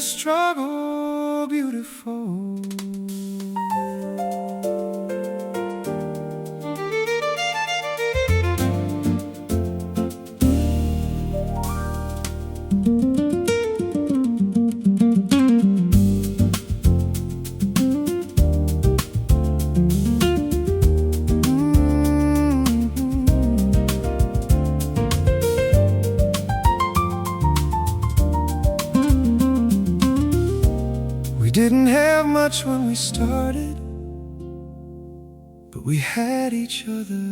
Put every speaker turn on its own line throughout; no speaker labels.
struggle beautiful. We didn't have much when we started, but we had each other.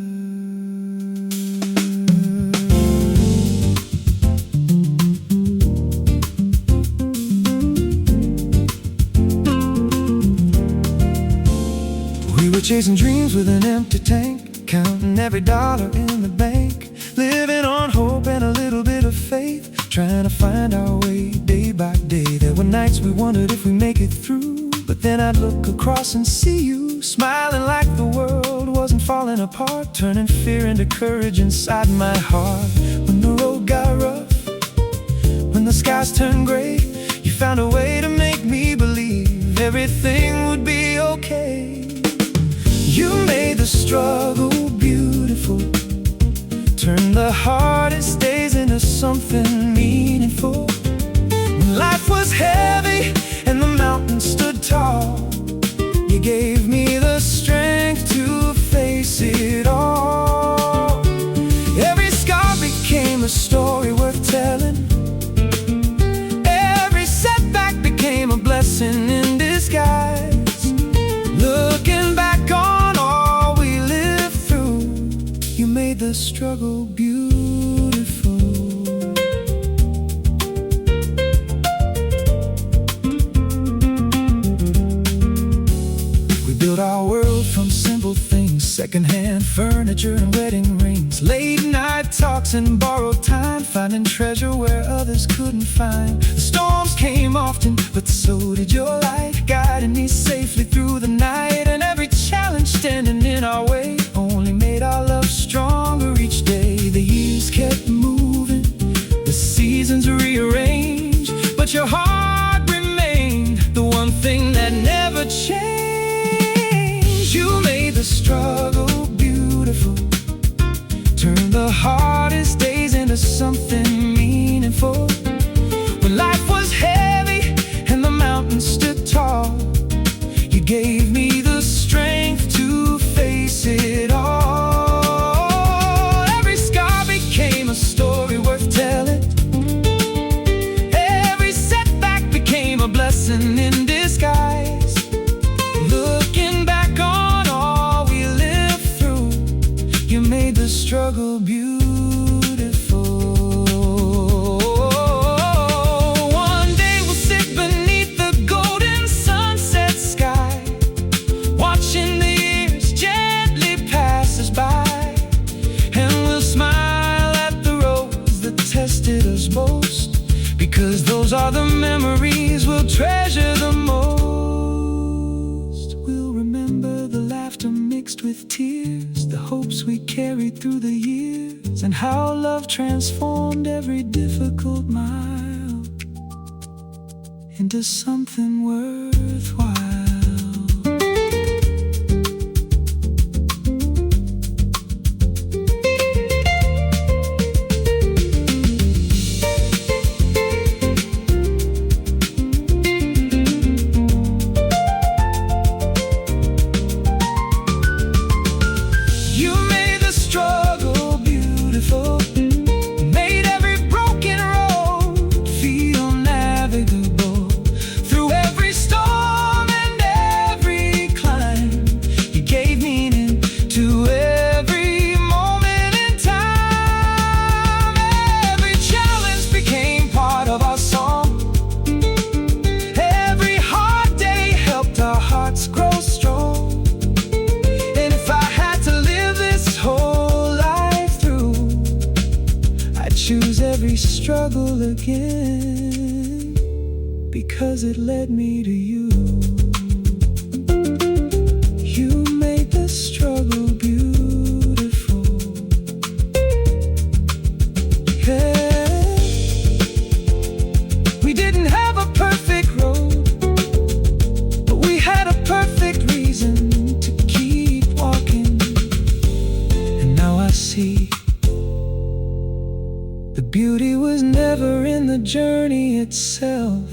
We were chasing dreams with an empty tank, counting every dollar in the bank, living on hope and a little bit of faith, trying to find our way day by day. There were nights we wondered if we make it through, but then I'd look across and see you, smiling like the world wasn't falling apart, turning fear into courage inside my heart. When the road got rough, when the skies turned gray, you found a way to make me believe everything would be okay. You made the struggle beautiful, turned the hardest days into something meaningful. When life was heavy and the mountain stood tall, you gave me the strength to face it all. Every scar became a story worth telling. Every setback became a blessing in disguise. Looking back on all we lived through, you made the struggle beautiful. We built our world from simple things, secondhand furniture and wedding rings, late night talks and borrowed time, finding treasure where others couldn't find. The storms came often, but so did your light, guiding me safely through the night. And every challenge standing in our way only made our love stronger each day. The years kept moving, the seasons rearranged, but your heart remained the one thing that never changed. You made the struggle beautiful, turned the hardest days into something meaningful. When life was heavy and the mountains stood tall, you gave me the strength to face it all. Every scar became a story worth telling. Every setback became a blessing in disguise. Looking back on all we lived through, you made the struggle beautiful. One day we'll sit beneath the golden sunset sky, watching the years gently pass us by, and we'll smile at the roads that tested us most, because those are the memories we'll treasure the most. We'll remember the laughter mixed with tears, the hopes we carried through the years, and how love transformed every difficult mile into something worthwhile. You made the struggle beautiful, made every broken road feel navigable. Through every storm and every climb, you gave meaning to every moment in time. Every challenge became part of our song. Every hard day helped our hearts grow strong. And if I had to live this whole life through, I'd choose every struggle again, because it led me to you. You made the struggle beautiful. Yeah. We didn't have a perfect beauty was never in the journey itself.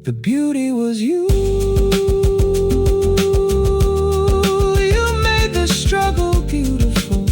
The beauty was you. You made the struggle beautiful.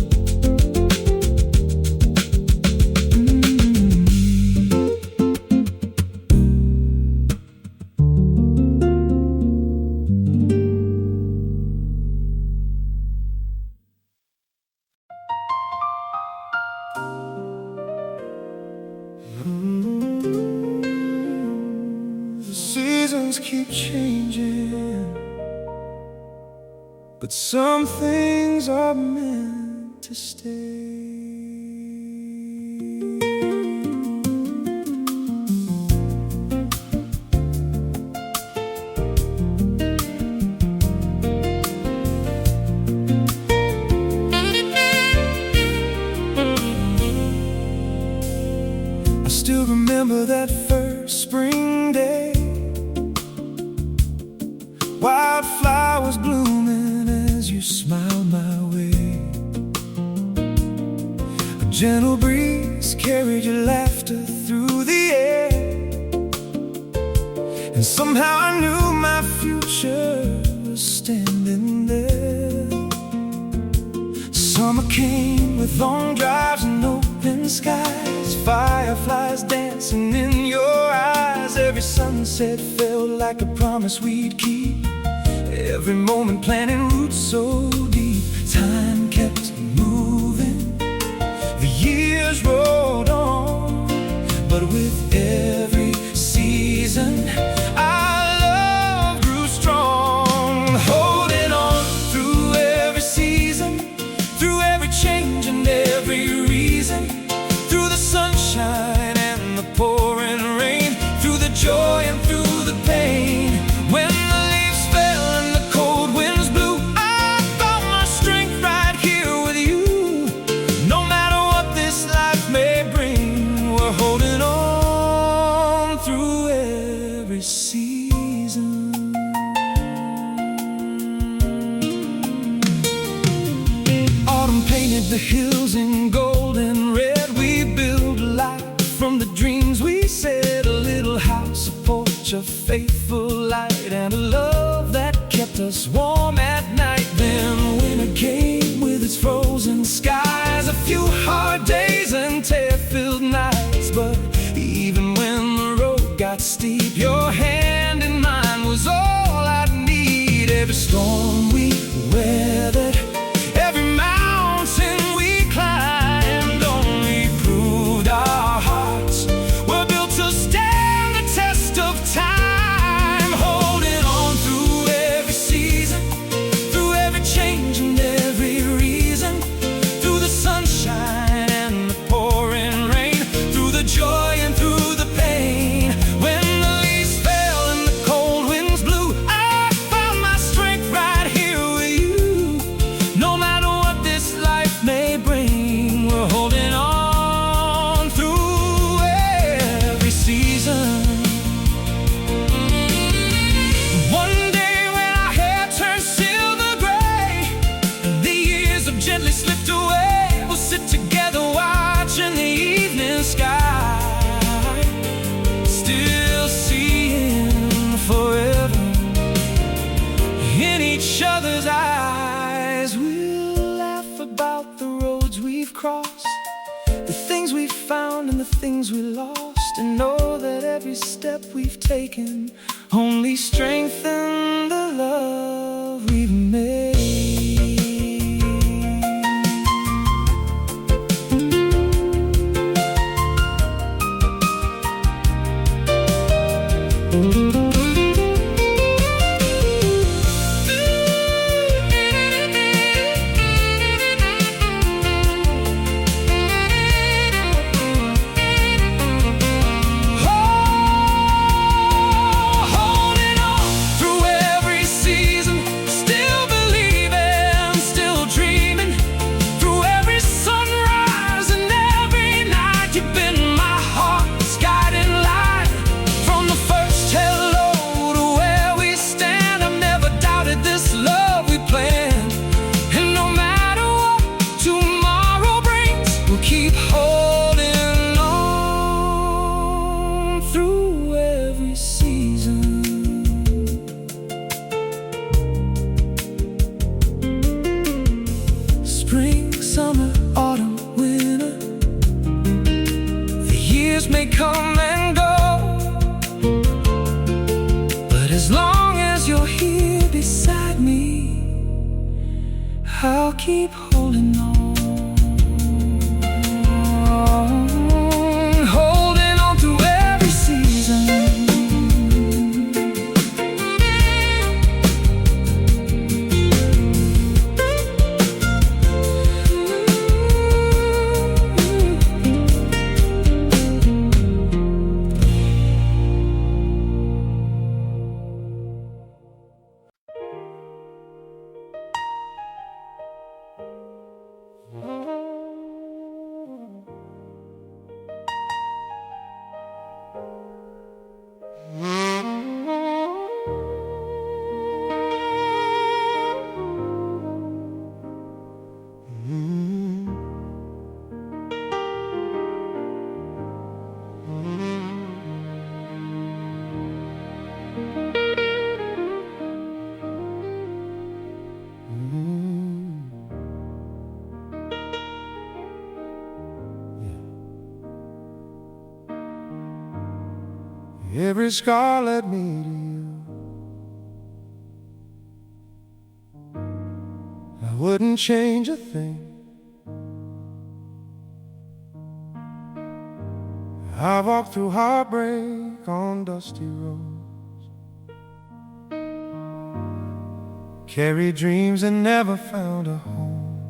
The seasons keep changing, but some things are meant to stay. I still remember that first spring day, wildflowers blooming as you smiled my way. A gentle breeze carried your laughter through the air, and somehow I knew my future was standing there. Summer came with long drives and open skies, fireflies dancing in your eyes. Every sunset felt like a promise we'd keep, every moment planting roots so deep. Time kept moving, the years rolled on, but with every season our love grew strong. Holding on through every season, through every change and every reason, through the sunshine and the pouring rain, through the joy and through the pain. When the leaves fell and the cold winds blew, I found my strength right here with you. No matter what this life may bring, we're holding on through every season. Autumn painted the hills in gold and red. We built a life from the dreams we said, a little house, a porch, a faithful light, and a love that kept us warm at night. Then winter came with its frozen skies, a few hard days and tear-filled nights. But even when the road got steep, your hand in mine was all I'd need. Every storm we weathered, every mountain we climbed, only proved our hearts were built to stand the test of time. Holding on through every season, through every change and every reason, through the sunshine and the pouring rain, through the joy and through the pain. When the leaves fell and the cold winds blew, I found my strength right here with you. No matter what this life may bring, we're holding on through every season. One day when our hair turned silver gray, the years have gently slipped away, we'll sit together watching the evening sky, still seeing forever in each other's eyes. We'll laugh about the roads we've crossed, the things we've found and the things we lost, and know that every step we've taken only strengthened the love we've made. Holding on through every season, may come and go, but as long as you're here beside me, I'll keep holding on. Holding on to every season. Every scar led me to you. I wouldn't change a thing. I walked through heartbreak on dusty roads, carried dreams and never found a home,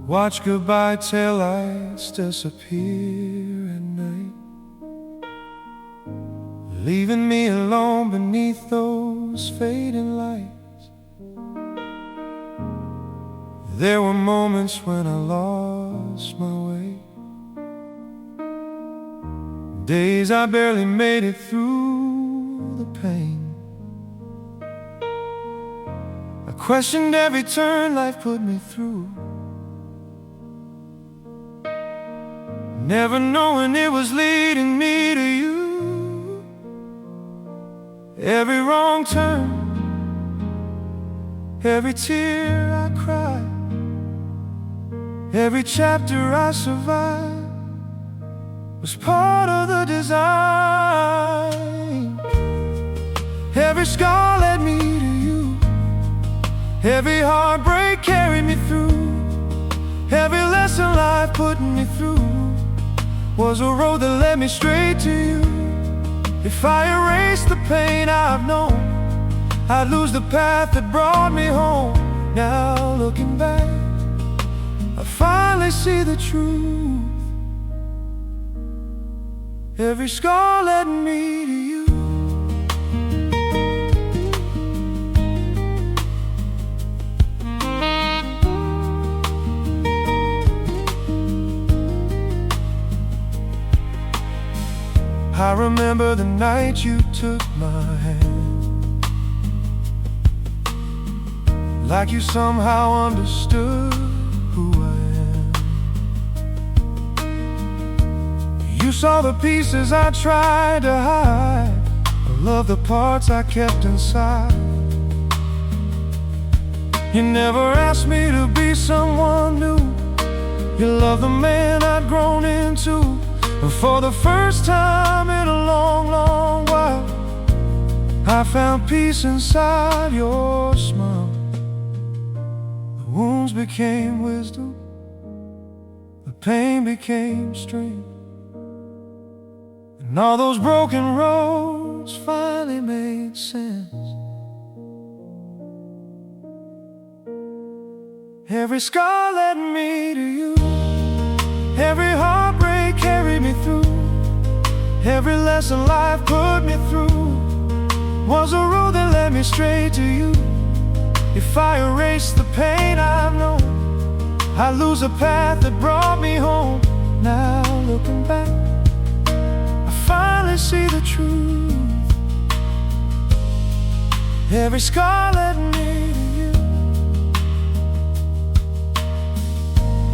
watched goodbye tail lights disappear at night, leaving me alone beneath those fading lights. There were moments when I lost my way, days I barely made it through the pain. I questioned every turn life put me through, never knowing it was leading me to you. Every wrong turn, every tear I cried, every chapter I survived was part of the design. Every scar led me to you, every heartbreak carried me through, every lesson life put me through was a road that led me straight to you. If I erased the pain I've known, I'd lose the path that brought me home. Now looking back, I finally see the truth. Every scar led me to you. I remember the night you took my hand, like you somehow understood who I am. You saw the pieces I tried to hide, I love the parts I kept inside. You never asked me to be someone new, you loved the man I'd grown into. And for the first time in a long, long while, I found peace inside your smile. The wounds became wisdom, the pain became strength, and all those broken roads finally made sense. Every scar led me to you, every heartbreak carried me through, every lesson life put me through was a road that led me straight to you. If I erase the pain I've known, I'd lose a path that brought me home. Now looking back, I finally see the truth. Every scar led me to you.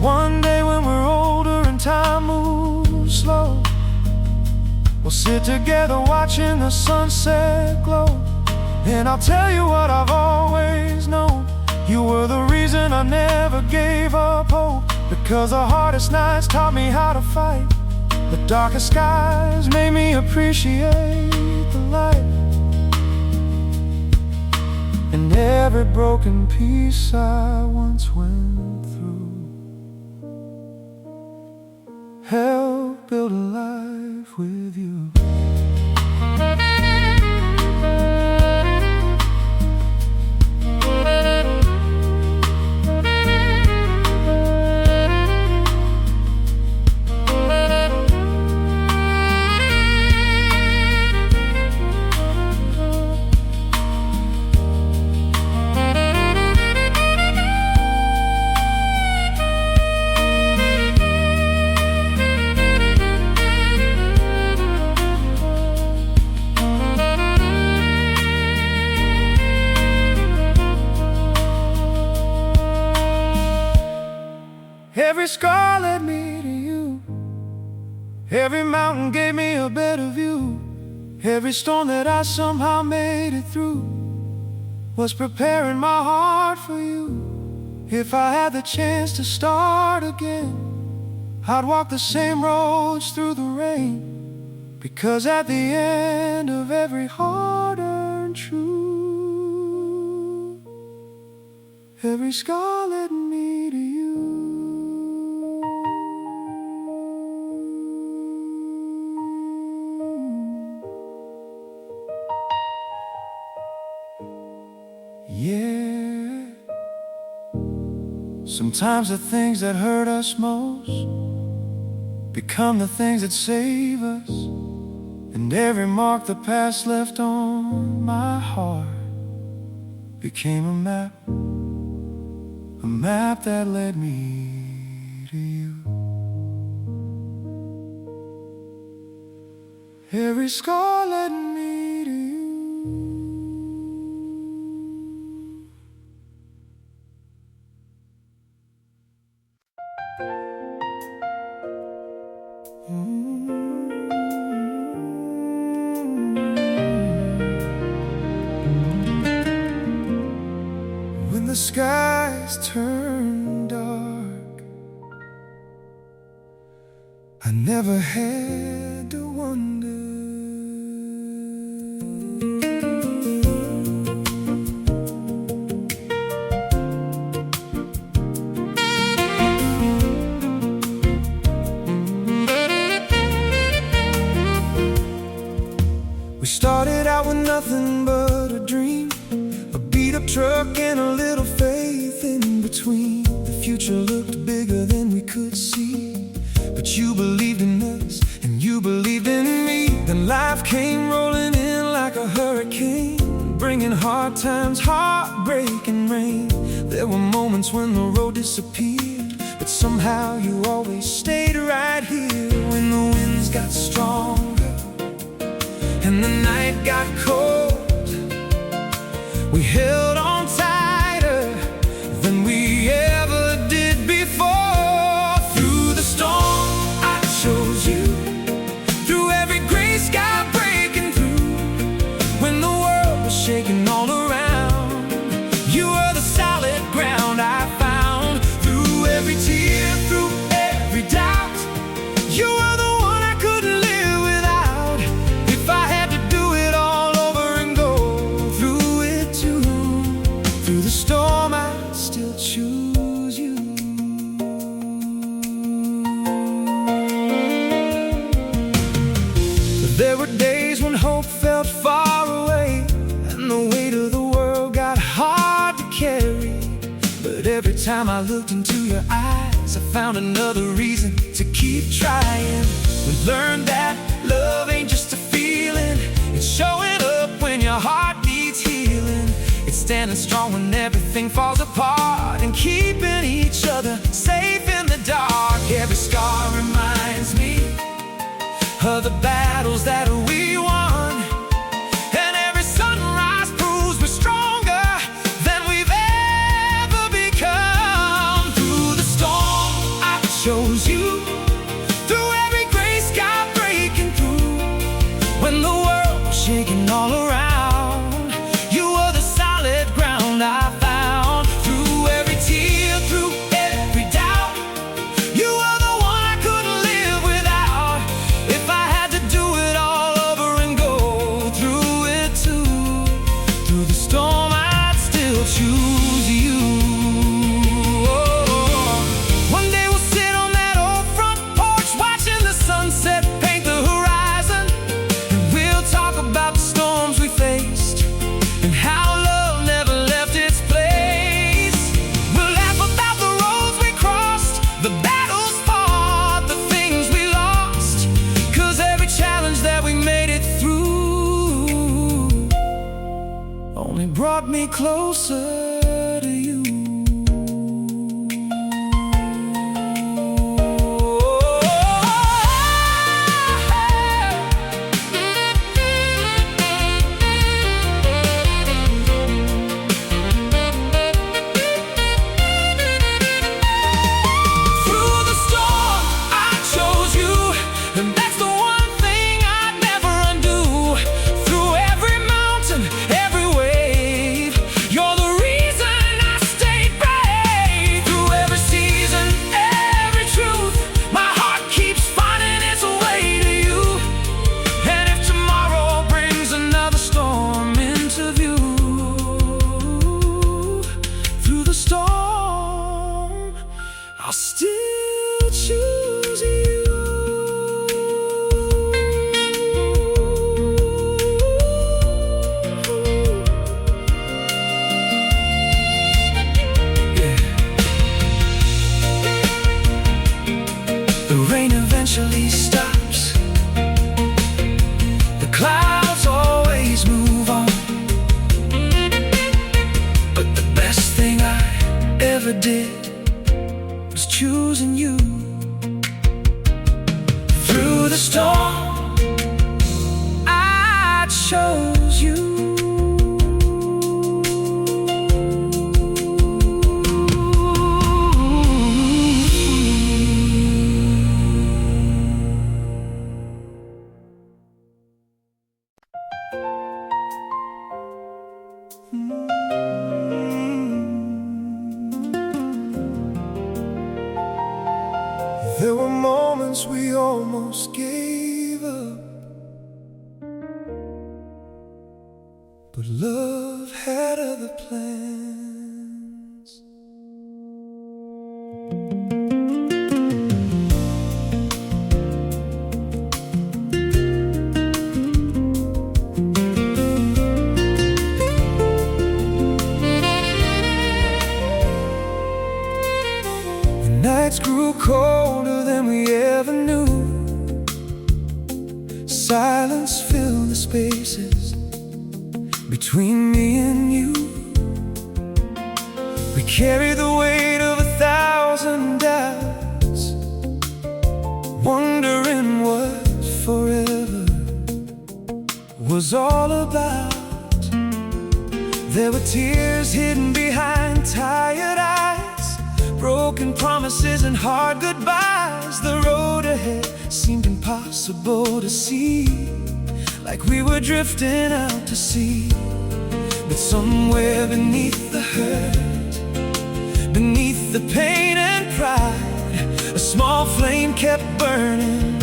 One day when we're older and time moves slow, we'll sit together watching the sunset glow, and I'll tell you what I've always known. You were the reason I never gave up hope. Because the hardest nights taught me how to fight. The darkest skies made me appreciate the light. And every broken piece I once went through helped build a life with you. Every scar led me to you. Every mountain gave me a better view. Every storm that I somehow made it through was preparing my heart for you. If I had the chance to start again, I'd walk the same roads through the rain. Because at the end of every hard-earned truth, every scar led me to you. Yeah, sometimes the things that hurt us most become the things that save us. And every mark the past left on my heart became a map that led me to you. Every scar led me to you. When the skies turn dark, I never had to wonder. We started out with nothing but a dream, a beat-up truck and a little faith in between. The future looked bigger than we could see, but you believed in us and you believed in me. Then life came rolling in like a hurricane, bringing hard times, heartbreak and rain. There were moments when the road disappeared, but somehow you always stayed right here. When the winds got stronger and the night got cold, we held on tighter than we ever did before. Through the storm, I chose you. Through every gray sky breaking through, when the world was shaking all around, you were the solid ground I found. Through every tear, through every doubt, you were the one I couldn't live without. If I had to do it all over and go through it too, through the storm I'd still choose you. There were days when hope felt far away and the weight of the world got hard to carry. But every time I looked into your eyes, I found another reason to keep trying. We learned that love ain't just a feeling, it's showing up when your heart needs healing. It's standing strong when everything falls apart, and keeping each other safe in the dark. Every scar reminds me of the battles that we won, and every sunrise proves we're stronger than we've ever become. Through the storm, I chose you. Through every gray sky breaking through, when the world was shaking all around, you were the solid ground I found. Through every tear, through every closer to you. I'll still choose you. Yeah. The rain eventually stops. The clouds always move on. But the best thing I ever did was choosing you. Through the storm, I chose you. There were moments we almost gave up, but love had other plans. The nights grew colder than we ever knew. Silence filled the spaces between me and you. We carried the weight of 1,000 doubts, wondering what forever was all about. There were tears hidden behind tired eyes, broken promises and hard goodbyes. The road ahead seemed impossible to see, like we were drifting out to sea. But somewhere beneath the hurt, beneath the pain and pride, a small flame kept burning,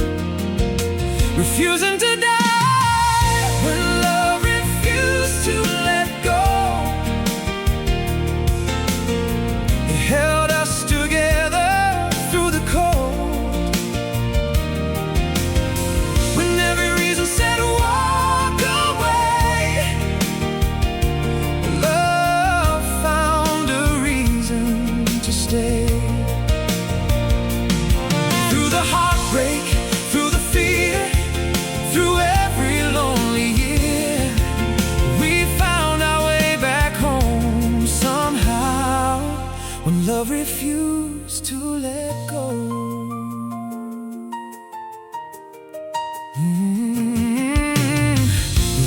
refusing to die. When love refused to let go, it held us together through the cold. When every reason said walk away, love found a reason to stay. Through the heartbreak, through the fear, through every lonely year, we found our way back home somehow. When love refused to let go.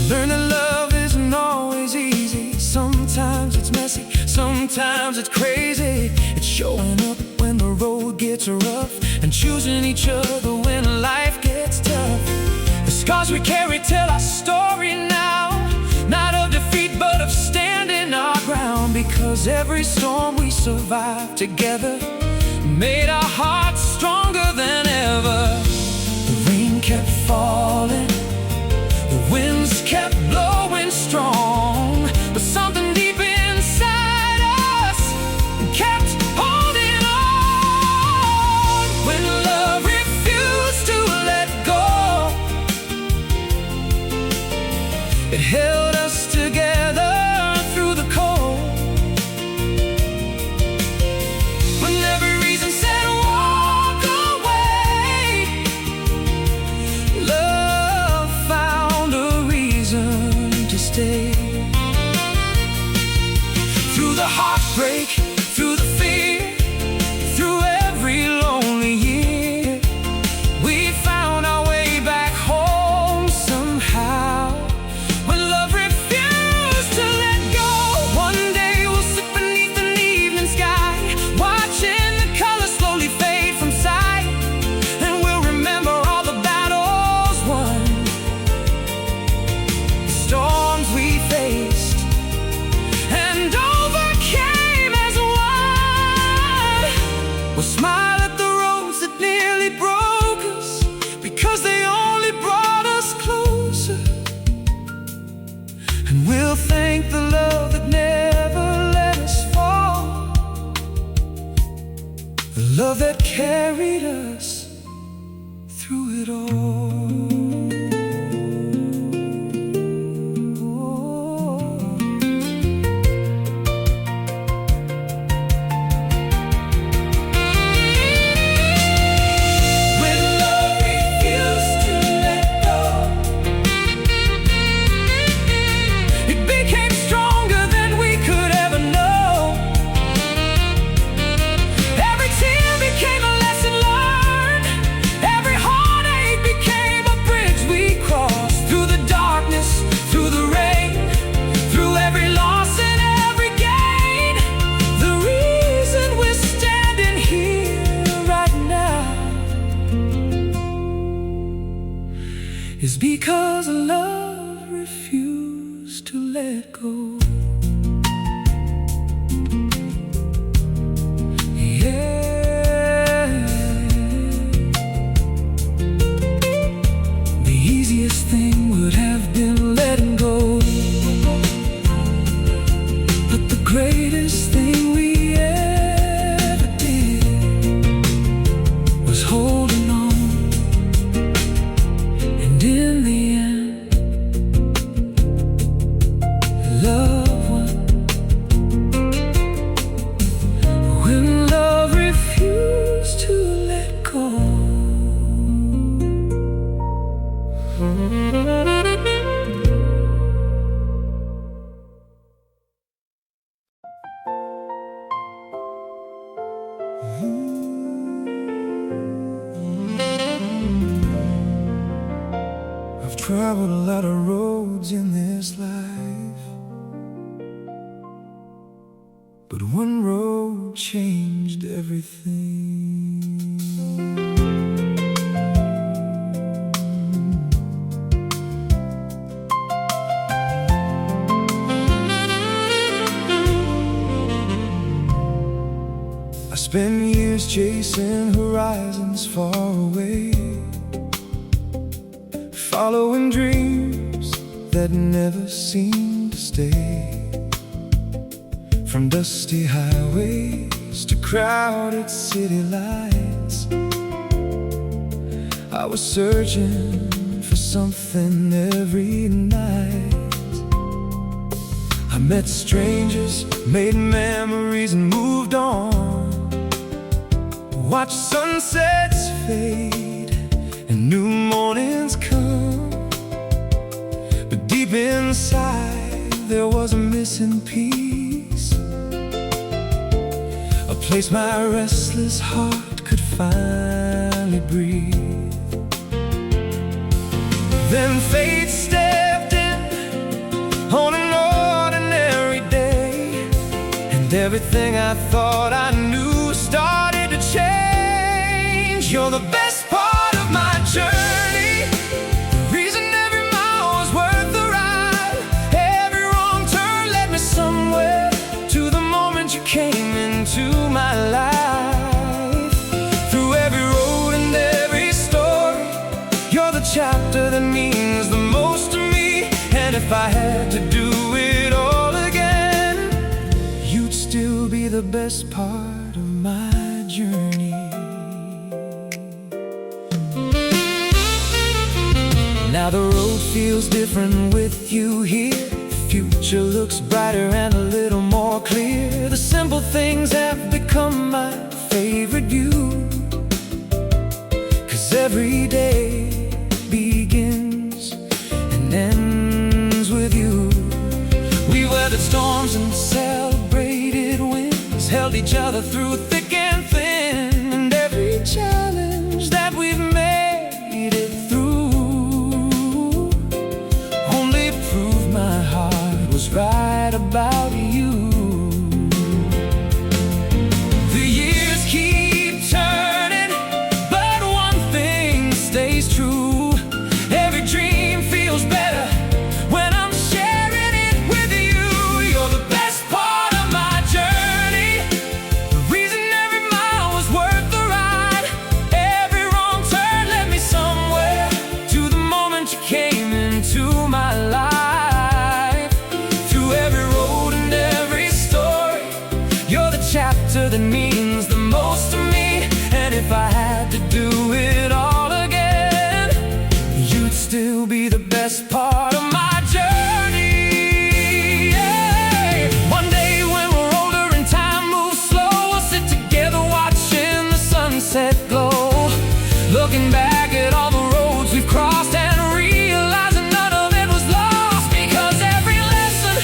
Learn that love isn't always easy. Sometimes it's messy, sometimes it's crazy. It's showing up when the road gets rough, and choosing each other when life gets tough. The scars we carry tell our story now, not of defeat but of standing our ground. Because every storm we survived together made our hearts stronger than ever. The rain kept falling, the winds kept blowing strong, but something deep inside us kept holding on. When love refused to let go, it held us together through the cold. When every reason said walk away, love found a reason to stay. We'll smile at the roads that nearly broke us, because they only brought us closer. And we'll thank the love that never let us fall, the love that carried us through it all. Is because love refused to let go. Yeah. The easiest thing would have been letting go, but the greatest thing we ever did was holding on. In the end, love won. When love refused to let go. I've traveled a lot of roads in this life, but one road changed everything. I spent years chasing horizons far away, following dreams that never seemed to stay. From dusty highways to crowded city lights, I was searching for something every night. I met strangers, made memories and moved on. Watched sunsets fade and new mornings come, but deep inside there was a missing piece, a place my restless heart could finally breathe. Then fate stepped in on an ordinary day, and everything I thought I knew started to change. You're the best part of my journey, the reason every mile was worth the ride. Every wrong turn led me somewhere, to the moment you came into my life. Through every road and every story, you're the chapter that means the most to me. And if I had to do it all again, you'd still be the best part of my journey. Now the road feels different with you here. The future looks brighter and a little more clear. The simple things have become my favorite view, 'cause every day begins and ends with you. We weathered storms and celebrated wins, held each other through thick and thin, and every challenge that we've made it through only proved my heart was right about you. The years keep turning, but one thing stays true. Every dream feels better when I'm sharing it with you. You're the best part of my journey, the reason sunset glow, looking back at all the roads we've crossed and realizing none of it was lost. Because every lesson,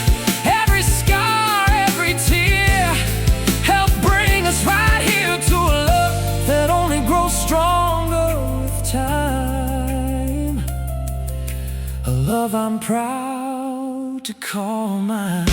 every scar, every tear helped bring us right here to a love that only grows stronger with time. A love I'm proud to call mine.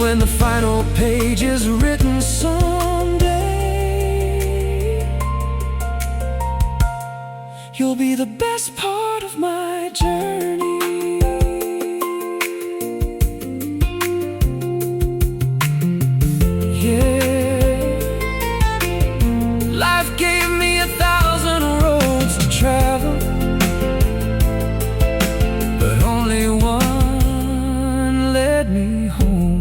When the final page is written someday, you'll be the best part of my journey. Yeah, life gave me 1,000 roads to travel, but only one led me home.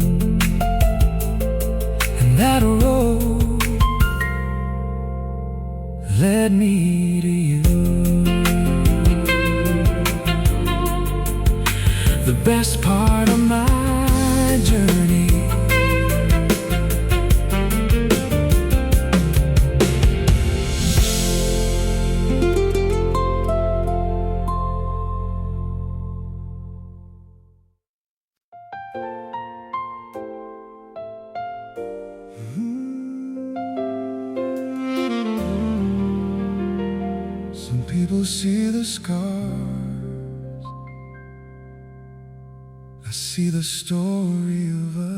That road led me to you. The best part of my journey. Some people see the scars, I see the story of us.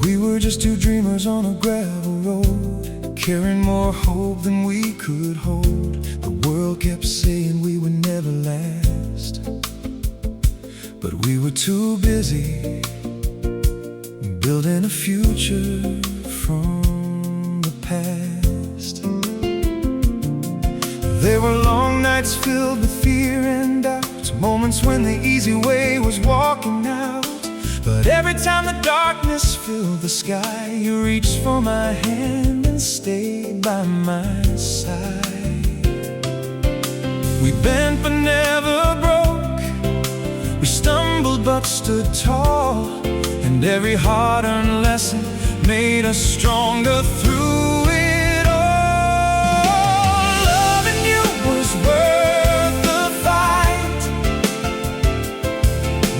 We were just two dreamers on a gravel road, carrying more hope than we could hold. The world kept saying we would never last, but we were too busy building a future from the past. There were long nights filled with fear and doubt, moments when the easy way was walking out. But every time the darkness filled the sky, you reached for my hand and stayed by my side. We bent but never broke, we stumbled but stood tall, and every hard-earned lesson made us stronger through it all. Loving you was worth the fight,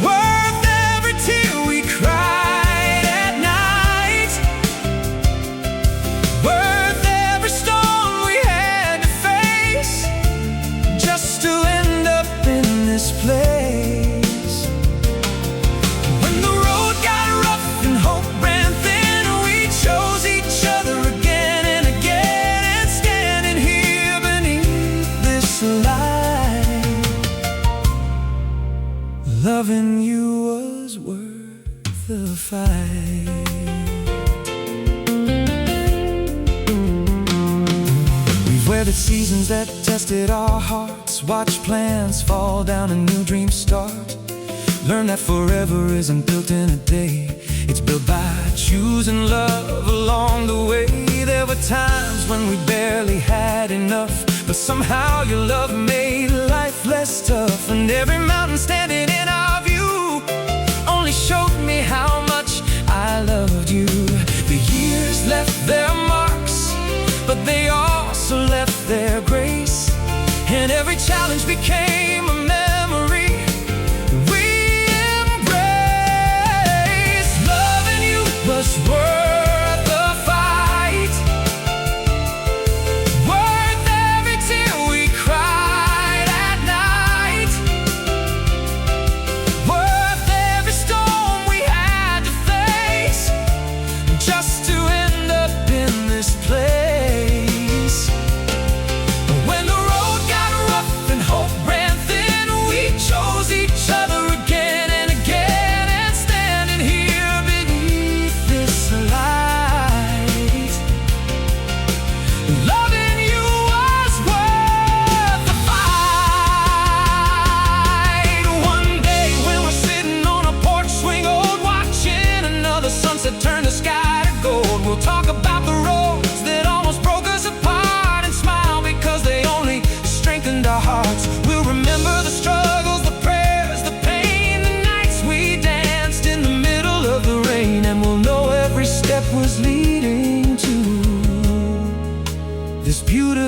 worth every tear we cried at night, worth every storm we had to face, just to end up in this place. When the road got rough and hope ran thin, we chose each other again and again, and standing here beneath this light, loving you was worth the fight. We've weathered seasons that tested our hearts, watched plans fall down and new dreams start. Learn that forever isn't built in a day, it's built by choosing love along the way. There were times when we barely had enough, but somehow your love made life less tough. And every mountain standing in our view only showed me how much I loved you. The years left their marks, but they also left their grace, and every challenge became a memory we embraced. Loving you was worth the fight,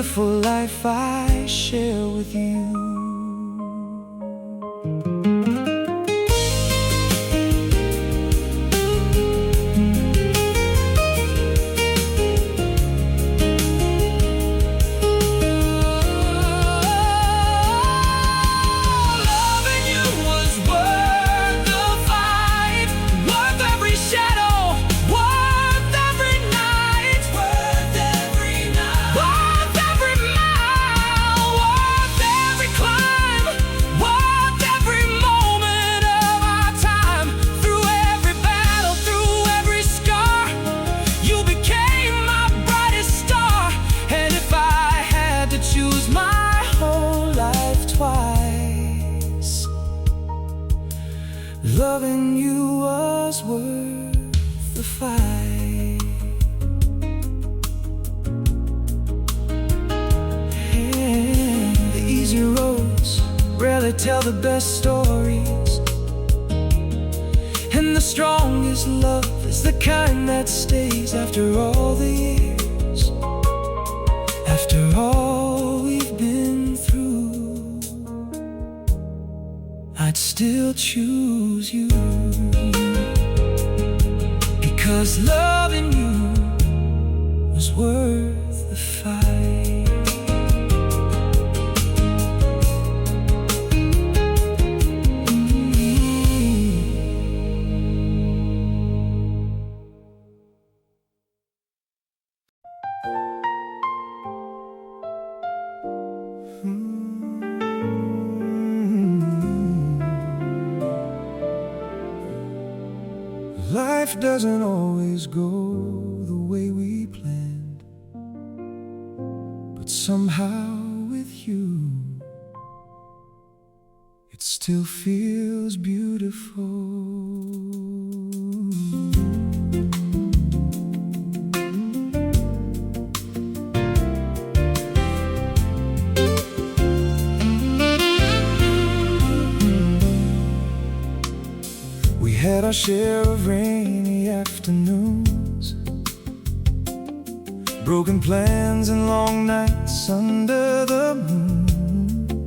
beautiful life I share with you. Loving you was worth the fight. And the easy roads rarely tell the best stories, and the strongest love is the kind that stays after all the years, after all we've been through. I'd still choose you, because loving you was worth the fight. Life doesn't always go the way we planned, but somehow with you, it still feels beautiful. We had our share of rainy afternoons, broken plans and long nights under the moon,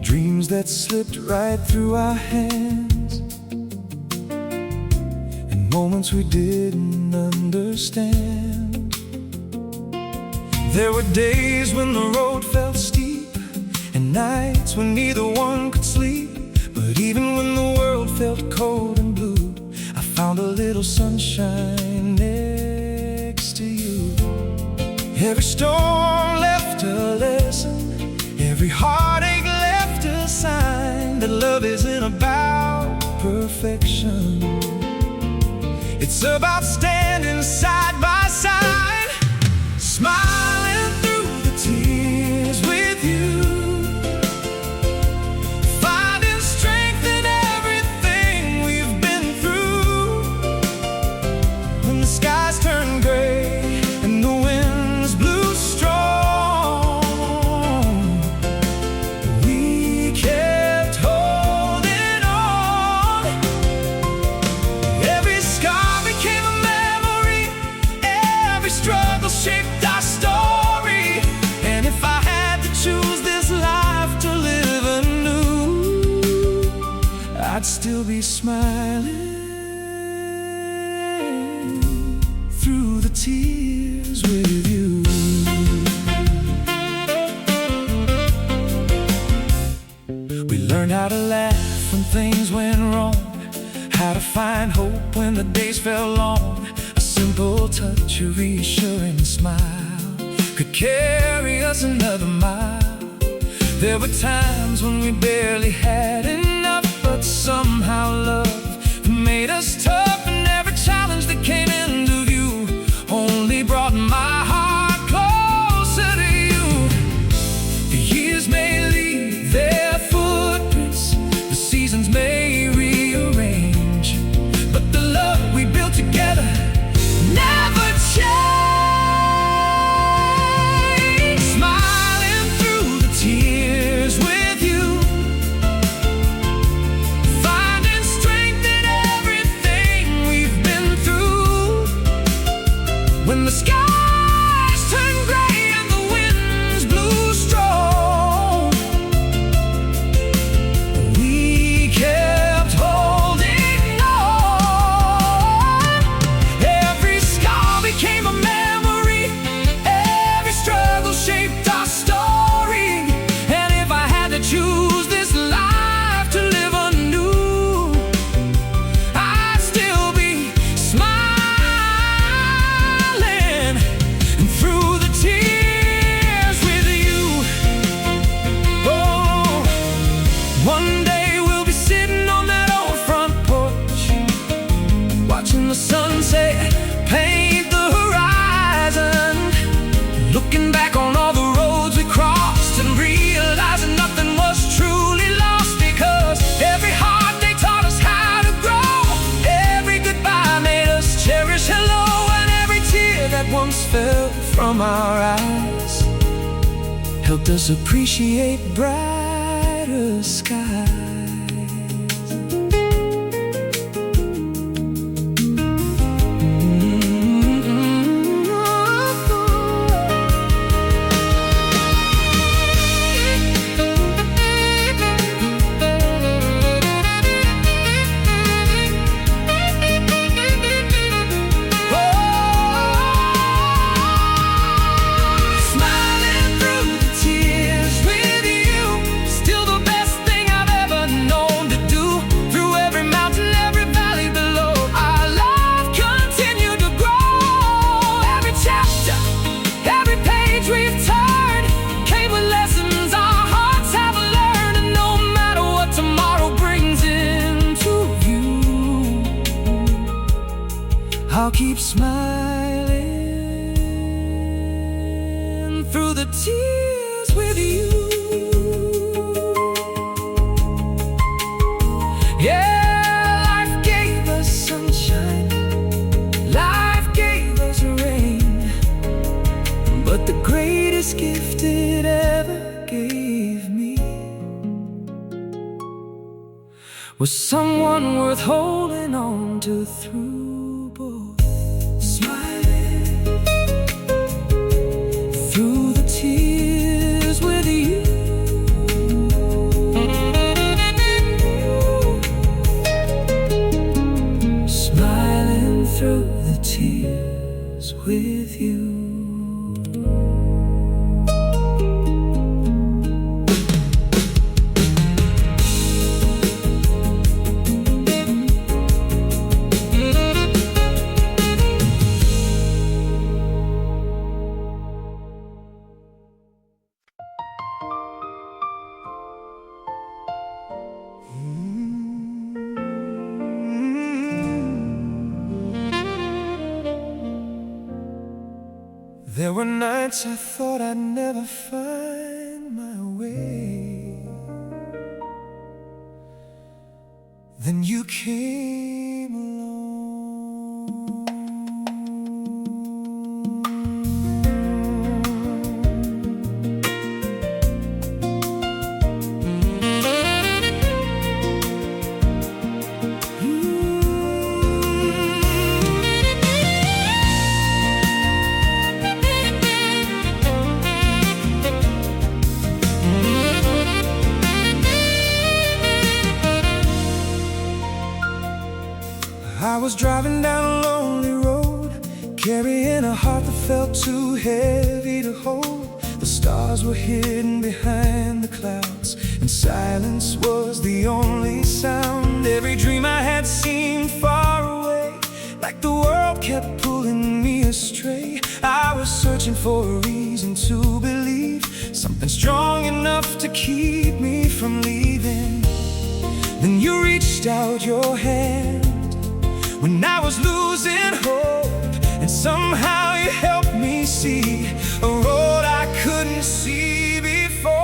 dreams that slipped right through our hands, and moments we didn't understand. There were days when the road felt steep, and nights when neither one could sleep. But even when the world felt cold and blue, I found a little sunshine next to you. Every storm left a lesson, every heartache left a sign that love isn't about perfection. It's about standing side by side, smiling through the tears with you. Shaped our story, and if I had to choose this life to live anew, I'd still be smiling through the tears with you. We learned how to laugh when things went wrong, how to find hope when the days felt long. A simple touch, a reassuring smile could carry us another mile. There were times when we barely had enough, but somehow love made us tough. And every challenge that came into view only brought my heart closer to you. The years may leave their footprints, the seasons may rearrange, but the love we built together never change. Smiling through the tears with you, Looking back on all the roads we crossed and realizing nothing was truly lost, because every hard day taught us how to grow. Every goodbye made us cherish hello, and every tear that once fell from our eyes helped us appreciate brighter skies. I'll keep smiling through the tears with you. Yeah, life gave us sunshine, life gave us rain, but the greatest gift it ever gave me was someone worth holding on to through. Through the tears with you. Smiling through the tears with you. There were nights I thought I'd never find my way. Then you came along. I was driving down a lonely road, carrying a heart that felt too heavy to hold. The stars were hidden behind the clouds, and silence was the only sound. Every dream I had seemed far away, like the world kept pulling me astray. I was searching for a reason to believe, something strong enough to keep me from leaving. Then you reached out your hand when I was losing hope, and somehow you helped me see a road I couldn't see before.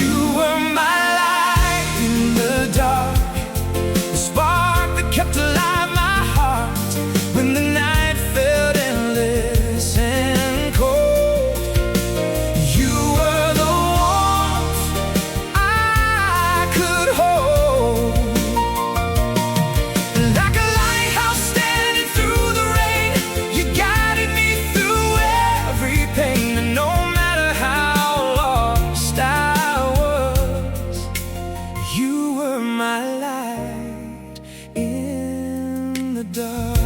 You were my light in the dark, the spark that kept alive my heart when the night felt endless and cold. You were the warmth I could hold, like a lighthouse standing through the rain. You guided me through every pain, and no matter how lost I was, you were my light in the dark.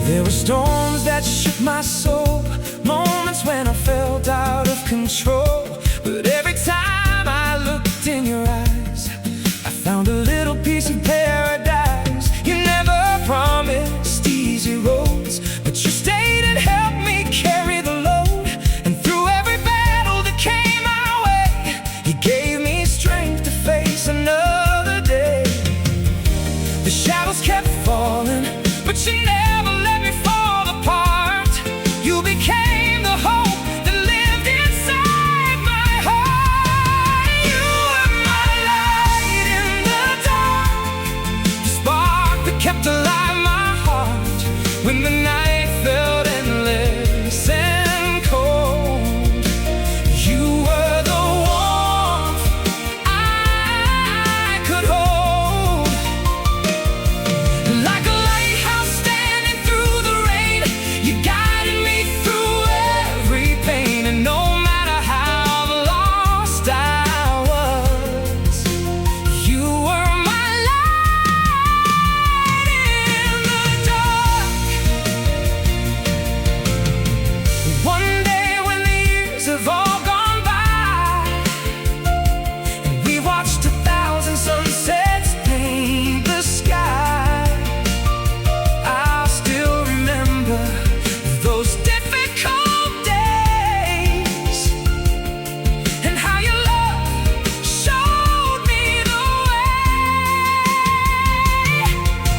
There were storms that shook my soul, moments when I felt out of control, but every time I looked in your eyes, I found a little piece of paradise. You never promised easy roads, but you stayed and helped me carry the load. And through every battle that came my way, you gave me strength to face another day. The shadow petals kept falling, but she never let me fall apart. You became the hope that lived inside my heart. You were my light in the dark, the spark that kept alive my heart when the night felt endless and cold. You were the warmth I could hold, like a lighthouse standing through the rain. You guided me through every pain, and no matter how lost I was, you were my light in the dark. One day when the years have all gone by, and we watched 1,000 sunsets paint the sky, I'll still remember those difficult days, and how your love showed me the way.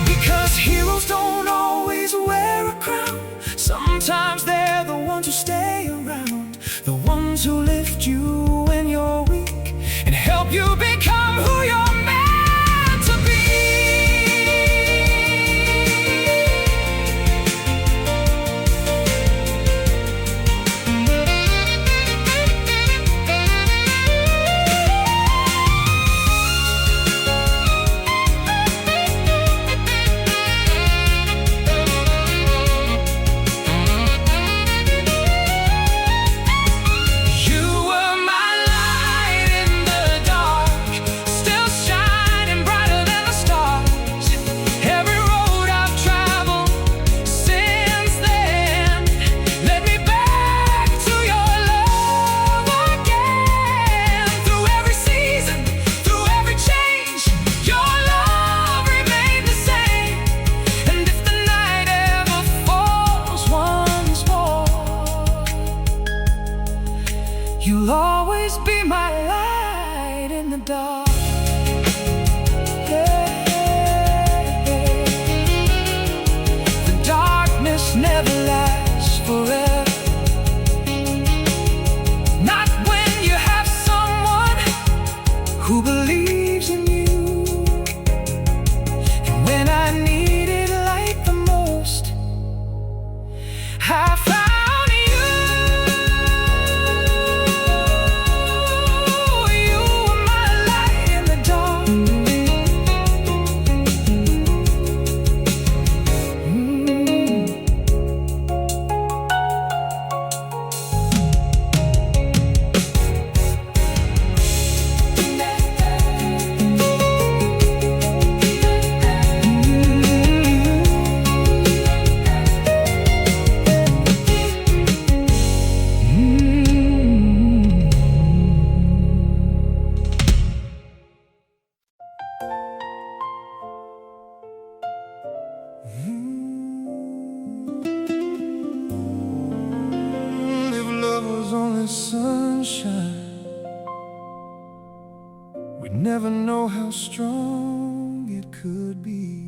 Because heroes don't always wear a crown. Sometimes they're the ones who stay around, the ones who lift you when you're weak and help you become who you're meant to be. You were my light in the dark, still shining brighter than the stars. Every road I've traveled since then led me back to your love again. Through every season, through every change, your love remained the same. And if the night ever falls once more, you'll always be my light in the dark. The darkness never lasts forever, not when you have someone who believes in you. And when I needed light the most, I found you. You were my light in the dark. If love was only sunshine, we'd never know how strong it could be.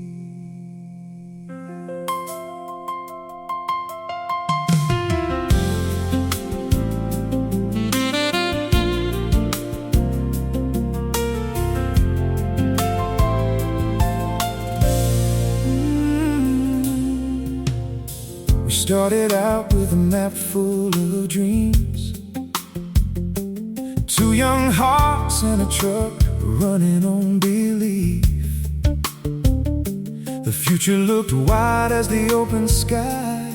We started out with a map full of dreams, two young hearts and a truck running on belief. The future looked wide as the open sky,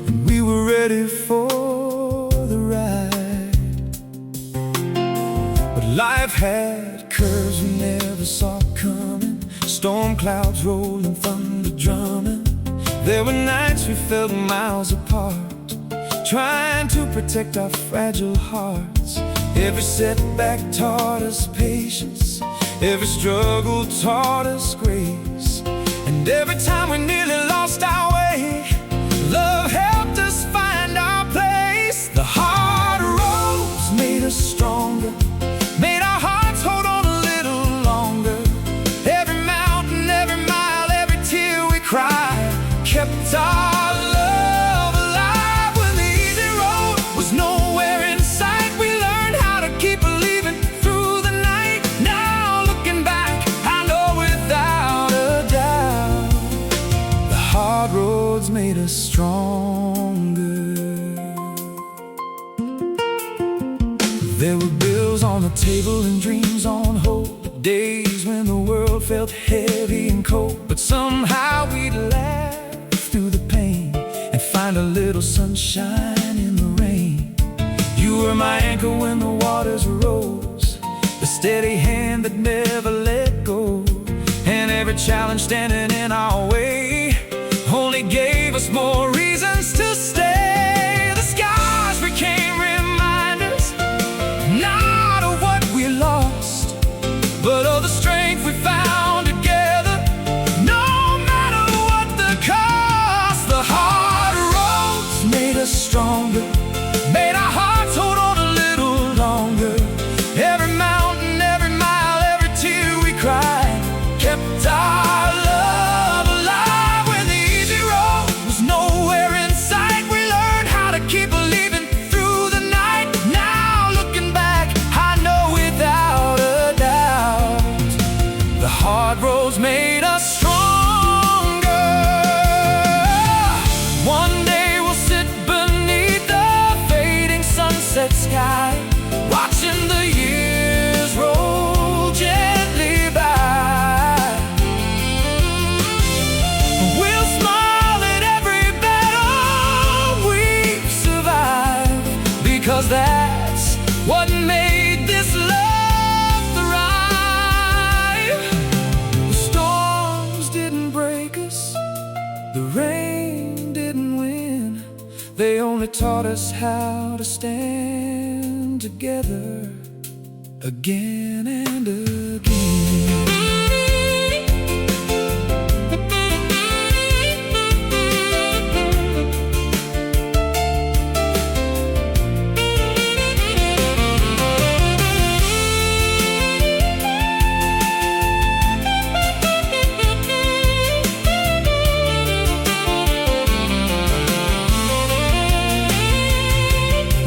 and we were ready for the ride. But life had curves we never saw coming, storm clouds rolling, thunder drumming. There were nights we felt miles apart, trying to protect our fragile hearts. Every setback taught us patience, every struggle taught us grace, and every time we nearly lost our way, love helped us find our place. The hard roads made us stronger, made our hearts hold on a little longer. Every mountain felt heavy and cold, but somehow we'd laugh through the pain and find a little sunshine in the rain. You were my anchor when the waters rose, the steady hand that never let go. And every challenge standing in our way only gave us more reasons to stay. The scars became reminders, not of what we lost, but of the strength we found together. No matter what the cost, the hard roads made us stronger, made our hearts hold on a little longer. Every mountain, every mile, every tear we cried kept our love alive. When the easy road was nowhere in sight, we learned how to keep believing through the night. Now looking back, I know without a doubt, the hard roads made us stronger. One day we'll sit beneath the fading sunset sky, watching the years roll gently by. We'll smile at every battle we've survived, because that's what made this love thrive. The storms didn't break us, the rain didn't win. They only taught us how to stand together again and again.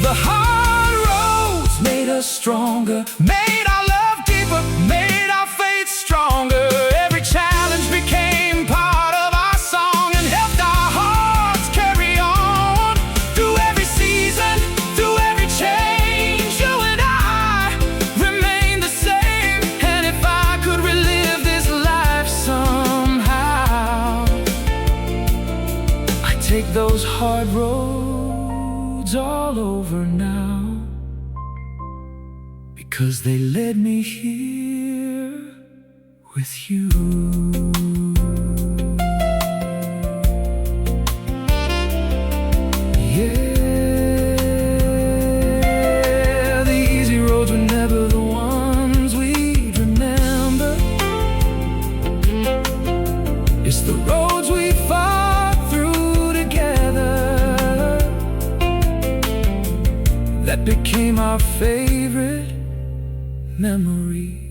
The hard roads made us stronger, made our love deeper, made our faith stronger. Every challenge became part of our song and helped our hearts carry on. Through every season, through every change, you and I remain the same. And if I could relive this life somehow, I'd take those hard roads all over now, because they led me here with you. Yeah, the easy roads were never the ones we'd remember. It's the roads we fought through together that became our favorite memory.